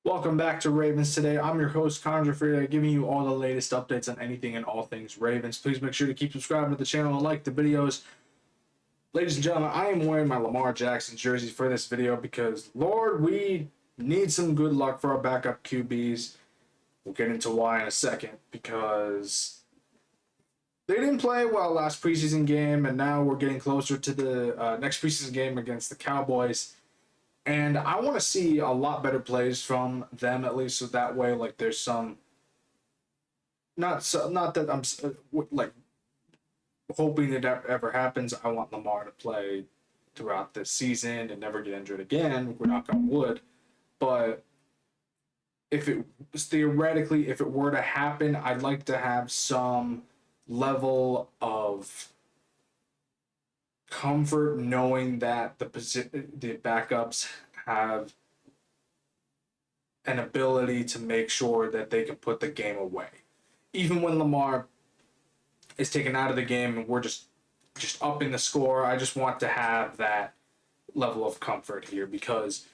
Welcome back to Ravens Today. I'm your host, Connor Gioffreda, giving you all the latest updates on anything and all things Ravens. Please make sure to keep subscribing to the channel and like the videos. Ladies and gentlemen, I am wearing my Lamar Jackson jersey for this video because, Lord, we need some good luck for our backup QBs. We'll get into why in a second, because they didn't play well last preseason game, and now we're getting closer to the next preseason game against the Cowboys. And I want to see a lot better plays from them, at least, so that way, like, there's some not that I'm like hoping it ever happens. I want Lamar to play throughout this season and never get injured again. We're knock on wood, but if it were to happen, I'd like to have some level of comfort knowing that the backups have an ability to make sure that they can put the game away. Even when Lamar is taken out of the game and we're just upping the score, I just want to have that level of comfort here, because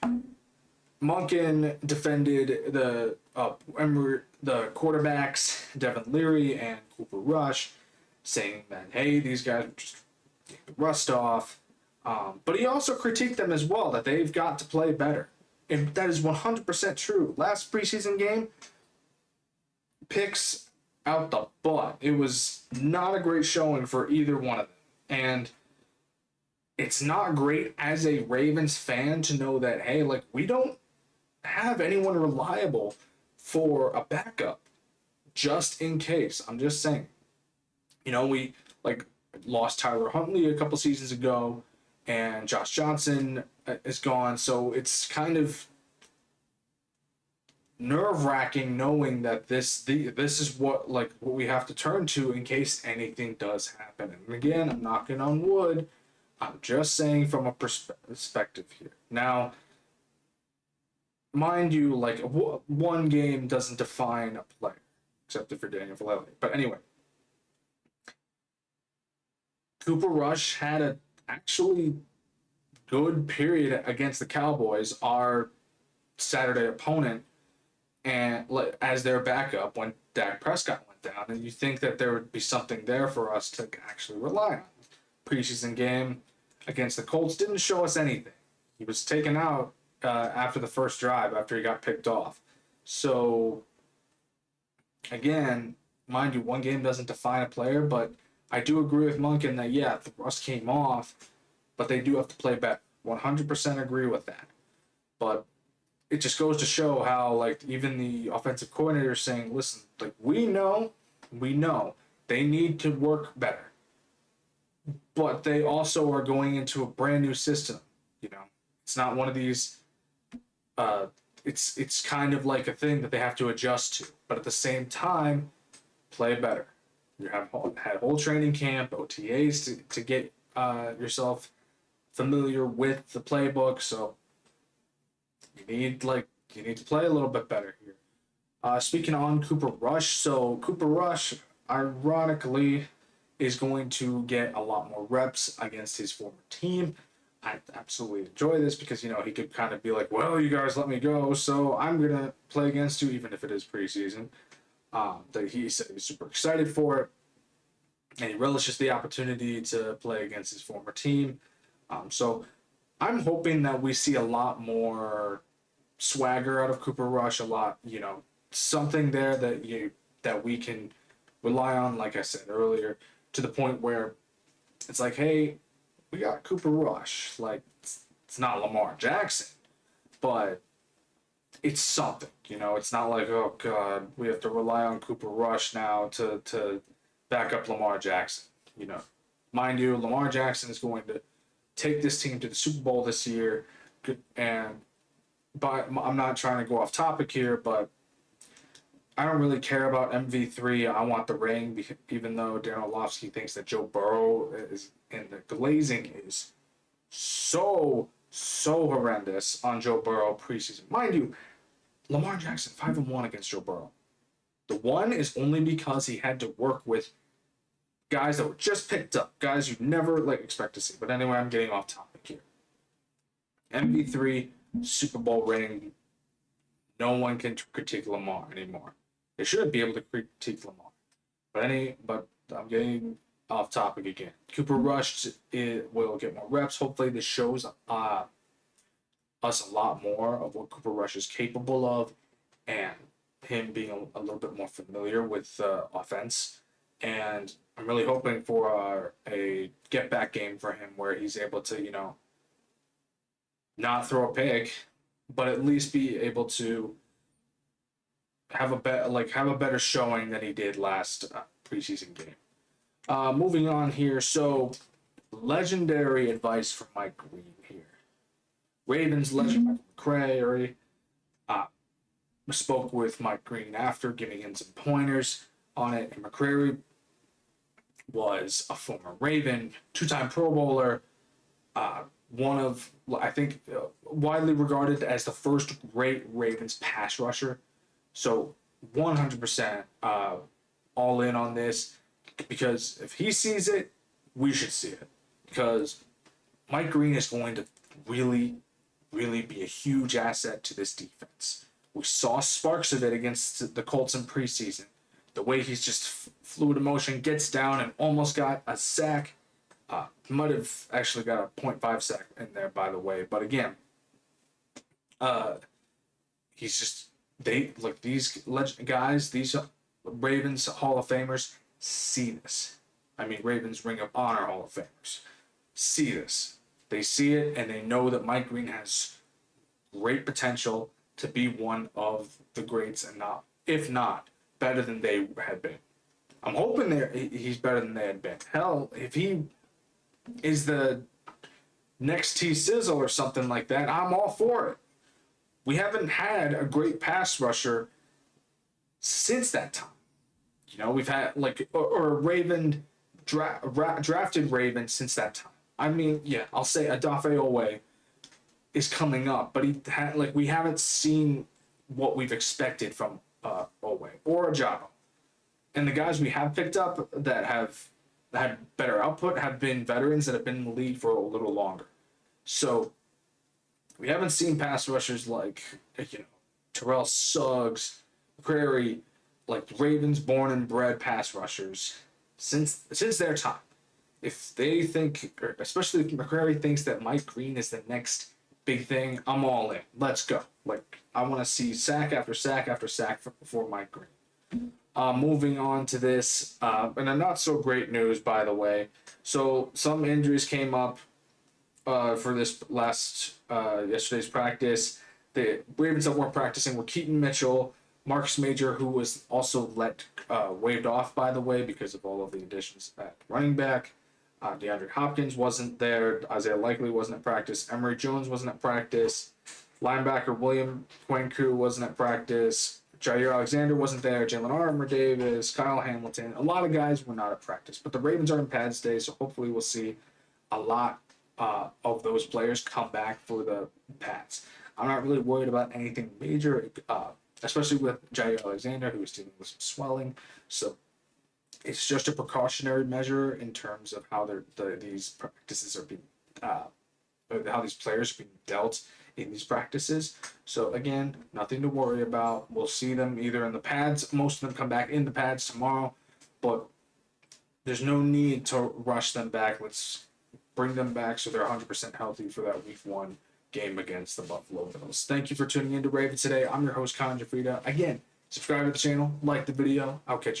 Monken defended the quarterbacks, Devin Leary and Cooper Rush, saying that, hey, these guys just take the rust off. But he also critiqued them as well, that they've got to play better. And that is 100% true. Last preseason game, picks out the butt. It was not a great showing for either one of them. And it's not great as a Ravens fan to know that, hey, like, we don't have anyone reliable for a backup just in case. I'm just saying. You know, we lost Tyler Huntley a couple seasons ago, and Josh Johnson is gone. So it's kind of nerve-wracking knowing that this is what we have to turn to in case anything does happen. And again, I'm knocking on wood. I'm just saying from a perspective here. Now, mind you, one game doesn't define a player, except for Daniel Vallely. But anyway, Cooper Rush had a actually good period against the Cowboys, our Saturday opponent, and as their backup when Dak Prescott went down. And you think that there would be something there for us to actually rely on. Preseason game against the Colts didn't show us anything. He was taken out after the first drive, after he got picked off. So, again, mind you, one game doesn't define a player, but I do agree with Monken that, yeah, the rust came off, but they do have to play better. 100% agree with that. But it just goes to show how, even the offensive coordinator is saying, listen, we know they need to work better. But they also are going into a brand new system. You know, it's not one of these, it's kind of like a thing that they have to adjust to. But at the same time, play better. You have had whole training camp, OTAs to get yourself familiar with the playbook, so you need to play a little bit better here. Speaking on Cooper Rush, so Cooper Rush, ironically, is going to get a lot more reps against his former team. I absolutely enjoy this because, he could kind of be like, well, you guys let me go, so I'm going to play against you, even if it is preseason. That he said he's super excited for it, and he relishes the opportunity to play against his former team. So I'm hoping that we see a lot more swagger out of Cooper Rush, a lot, something there that we can rely on, like I said earlier, to the point where it's like, hey, we got Cooper Rush. It's not Lamar Jackson, but it's something, it's not like, oh God, we have to rely on Cooper Rush now to back up Lamar Jackson. Mind you, Lamar Jackson is going to take this team to the Super Bowl this year, but I'm not trying to go off topic here, but I don't really care about MV3. I want the ring, even though Darren Orlovsky thinks that Joe Burrow is, and the glazing is so horrendous on Joe Burrow preseason. Mind you, Lamar Jackson 5-1 against Joe Burrow. The one is only because he had to work with guys that were just picked up, guys you'd never expect to see. But anyway, I'm getting off topic here. MV3 Super Bowl ring, No one can critique Lamar anymore. They should be able to critique Lamar. But I'm getting off topic again. Cooper Rush will get more reps. Hopefully, this shows us a lot more of what Cooper Rush is capable of, and him being a little bit more familiar with offense. And I'm really hoping for a get back game for him where he's able to, not throw a pick, but at least be able to have a better showing than he did last preseason game. Moving on here, so legendary advice from Mike Green here. Ravens legend Michael McCray spoke with Mike Green after, giving him some pointers on it. And McCrary was a former Raven, two-time Pro Bowler, one of, I think, widely regarded as the first great Ravens pass rusher. So 100% all in on this, because if he sees it, we should see it. Because Mike Green is going to really, really be a huge asset to this defense. We saw sparks of it against the Colts in preseason. The way he's just fluid in motion, gets down and almost got a sack. Might have actually got a 0.5 sack in there, by the way. But again, he's just, these guys, these Ravens Hall of Famers see this. I mean, Ravens Ring of Honor Hall of Famers see this. They see it, and they know that Mike Green has great potential to be one of the greats, and not, if not, better than they had been. I'm hoping he's better than they had been. Hell, if he is the next T Sizzle or something like that, I'm all for it. We haven't had a great pass rusher since that time. We've had or Raven drafted Raven since that time. I mean, yeah, I'll say Odafe Owe is coming up, but we haven't seen what we've expected from Owe or Ajabo. And the guys we have picked up that have had better output have been veterans that have been in the league for a little longer. So we haven't seen pass rushers like Terrell Suggs, McCrary, like Ravens born and bred pass rushers since their time. If they think, or especially if McCrary thinks that Mike Green is the next big thing, I'm all in. Let's go. I want to see sack after sack after sack for Mike Green. Moving on to this, and a not so great news, by the way. So some injuries came up for this yesterday's practice. The Ravens that weren't practicing were Keaton Mitchell, Marcus Major, who was also waived off, by the way, because of all of the additions at running back. DeAndre Hopkins wasn't there. Isaiah Likely wasn't at practice. Emory Jones wasn't at practice. Linebacker William Quenku wasn't at practice. Jair Alexander wasn't there. Jalen Armour Davis, Kyle Hamilton. A lot of guys were not at practice. But the Ravens are in pads today, so hopefully we'll see a lot of those players come back for the pads. I'm not really worried about anything major, especially with Jair Alexander, who is dealing with some swelling. So it's just a precautionary measure in terms of how these practices are being, how these players are being dealt in these practices. So again, nothing to worry about. We'll see them either in the pads. Most of them come back in the pads tomorrow, but there's no need to rush them back. Let's bring them back so they're 100% healthy for that Week 1 game against the Buffalo Bills. Thank you for tuning in to Ravens today. I'm your host, Connor Gioffreda. Again, subscribe to the channel, like the video. I'll catch you.